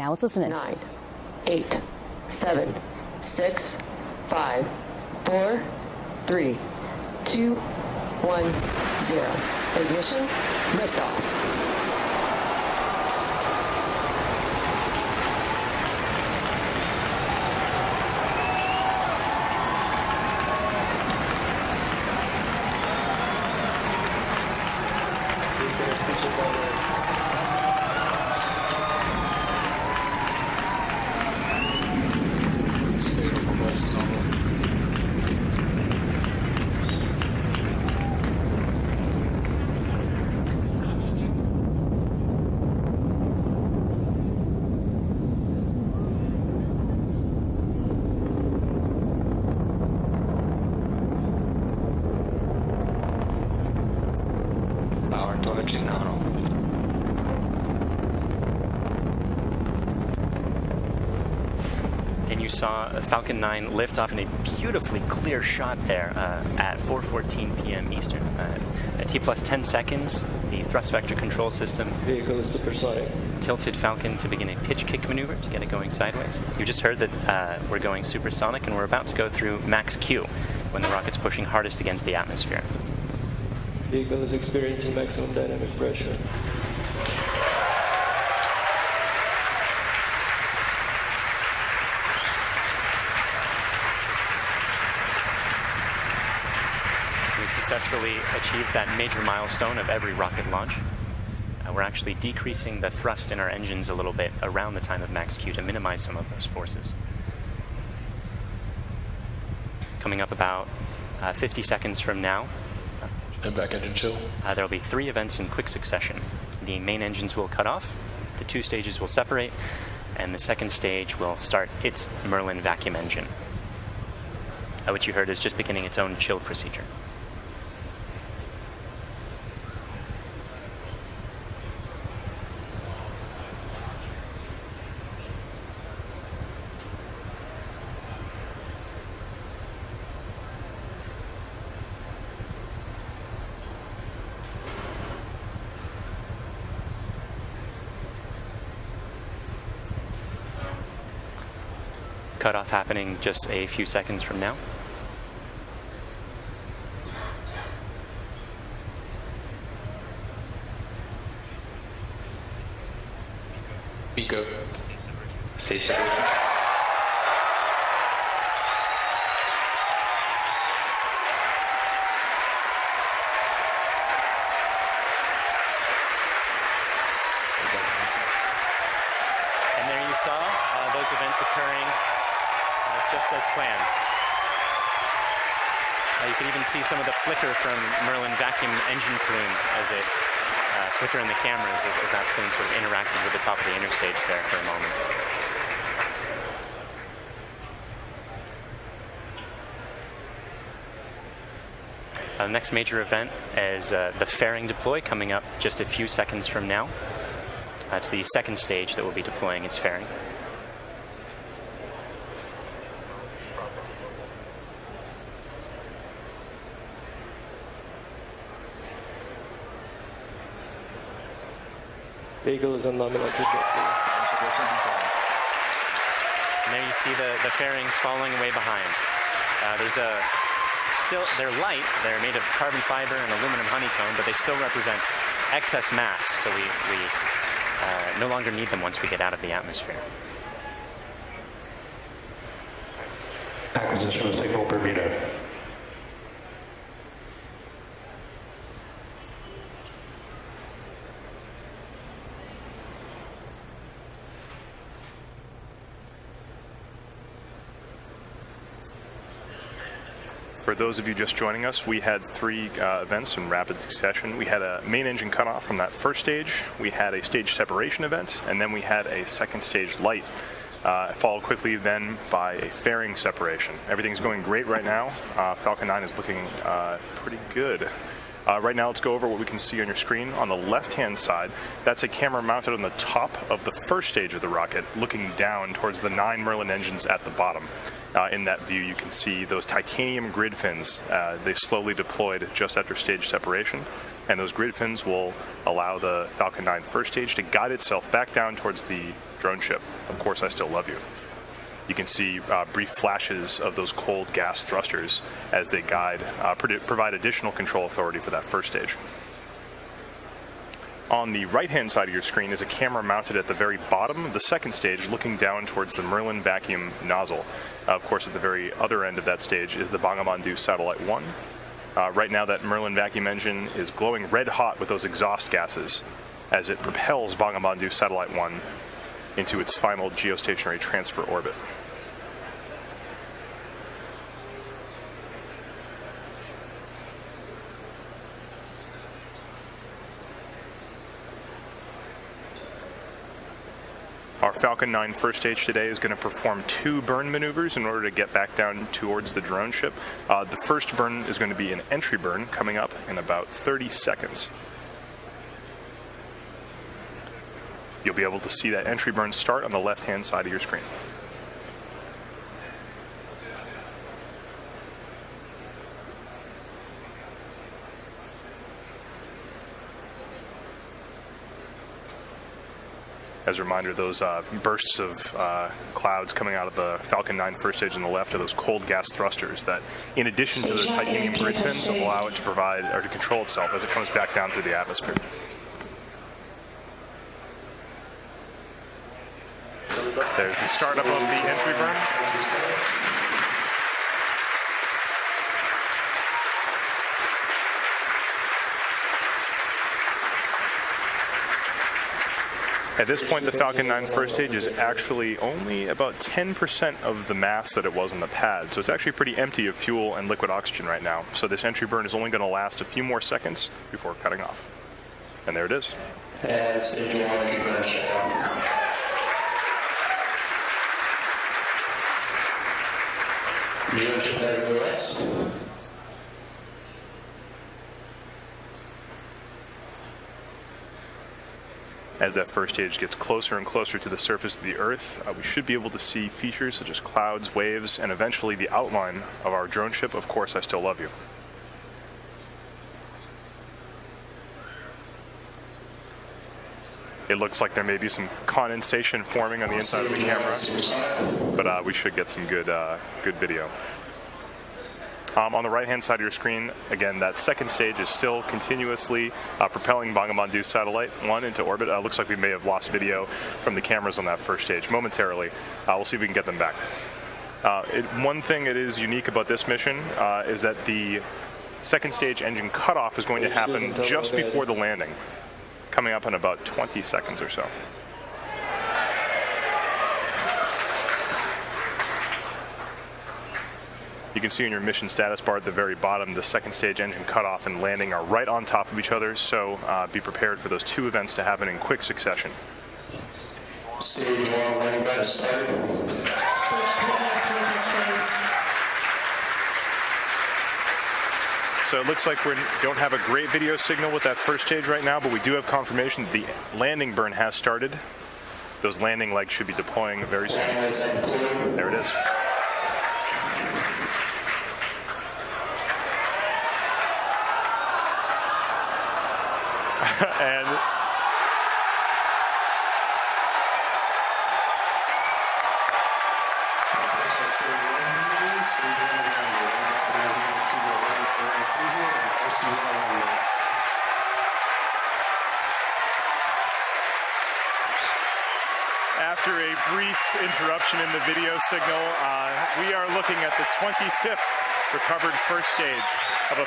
Now let's listen in. 9, 8, 7, 6, 5, 4, 3, 2, 1, 0. Ignition, liftoff. And you saw Falcon 9 lift off in a beautifully clear shot there at 4:14 p.m. Eastern. At T plus 10 seconds, the thrust vector control system vehicle is supersonic. Tilted Falcon to begin a pitch kick maneuver to get it going sideways. You just heard that we're going supersonic, and we're about to go through max Q when the rocket's pushing hardest against the atmosphere. Vehicle is experiencing maximum dynamic pressure. We've successfully achieved that major milestone of every rocket launch. We're actually decreasing the thrust in our engines a little bit around the time of max Q to minimize some of those forces. Coming up about 50 seconds from now, and back engine chill. There will be 3 events in quick succession. The main engines will cut off, the 2 stages will separate, and the second stage will start its Merlin vacuum engine, which you heard is just beginning its own chill procedure. Cutoff happening just a few seconds from now. Pico. Stay safe. And there you saw those events occurring just as planned. You can even see some of the flicker from Merlin vacuum engine plume as it flicker in the cameras as that plume sort of interacted with the top of the interstage there for a moment. The next major event is the fairing deploy coming up just a few seconds from now. That's the second stage that will be deploying its fairing. Vehicle is on nominal trajectory. And there you see the fairings following away behind. They're light. They're made of carbon fiber and aluminum honeycomb, but they still represent excess mass. So we no longer need them once we get out of the atmosphere. Acquisition of signal Bermuda. For those of you just joining us, we had 3 events in rapid succession. We had a main engine cutoff from that first stage, we had a stage separation event, and then we had a second stage light, followed quickly then by a fairing separation. Everything's going great right now. Falcon 9 is looking pretty good. Right now, let's go over what we can see on your screen. On the left-hand side, that's a camera mounted on the top of the first stage of the rocket, looking down towards the 9 Merlin engines at the bottom. In that view, you can see those titanium grid fins. They slowly deployed just after stage separation, and those grid fins will allow the Falcon 9 first stage to guide itself back down towards the drone ship, Of Course I Still Love You. You can see brief flashes of those cold gas thrusters as they provide additional control authority for that first stage. On the right-hand side of your screen is a camera mounted at the very bottom of the second stage, looking down towards the Merlin vacuum nozzle. Of course, at the very other end of that stage is the Bangabandhu Satellite 1. Right now, that Merlin vacuum engine is glowing red hot with those exhaust gases as it propels Bangabandhu Satellite 1 into its final geostationary transfer orbit. Our Falcon 9 first stage today is going to perform 2 burn maneuvers in order to get back down towards the drone ship. The first burn is going to be an entry burn coming up in about 30 seconds. You'll be able to see that entry burn start on the left-hand side of your screen. As a reminder, those bursts of clouds coming out of the Falcon 9 first stage on the left are those cold gas thrusters that, in addition to the titanium grid fins, allow it to provide or to control itself as it comes back down through the atmosphere. There's the startup of the entry burn. At this point, the Falcon 9 first stage is actually only about 10% of the mass that it was on the pad, so it's actually pretty empty of fuel and liquid oxygen right now. So this entry burn is only going to last a few more seconds before cutting off. And there it is. And stage 1 entry burn shutdown. Drone ship has the rest. As that first stage gets closer and closer to the surface of the Earth, we should be able to see features such as clouds, waves, and eventually the outline of our drone ship, Of Course I Still Love You. It looks like there may be some condensation forming on the inside of the camera, but we should get some good video. On the right-hand side of your screen, again, that second stage is still continuously propelling Bangabandhu Satellite 1 into orbit. Looks like we may have lost video from the cameras on that first stage momentarily. We'll see if we can get them back. One thing that is unique about this mission is that the second stage engine cutoff is going to happen just before the landing, coming up in about 20 seconds or so. You can see in your mission status bar at the very bottom, the second stage engine cutoff and landing are right on top of each other, so be prepared for those 2 events to happen in quick succession. Stage 1 landing pad started. So it looks like we don't have a great video signal with that first stage right now, but we do have confirmation that the landing burn has started. Those landing legs should be deploying very soon. There it is. And after a brief interruption in the video signal, we are looking at the 25th recovered first stage of a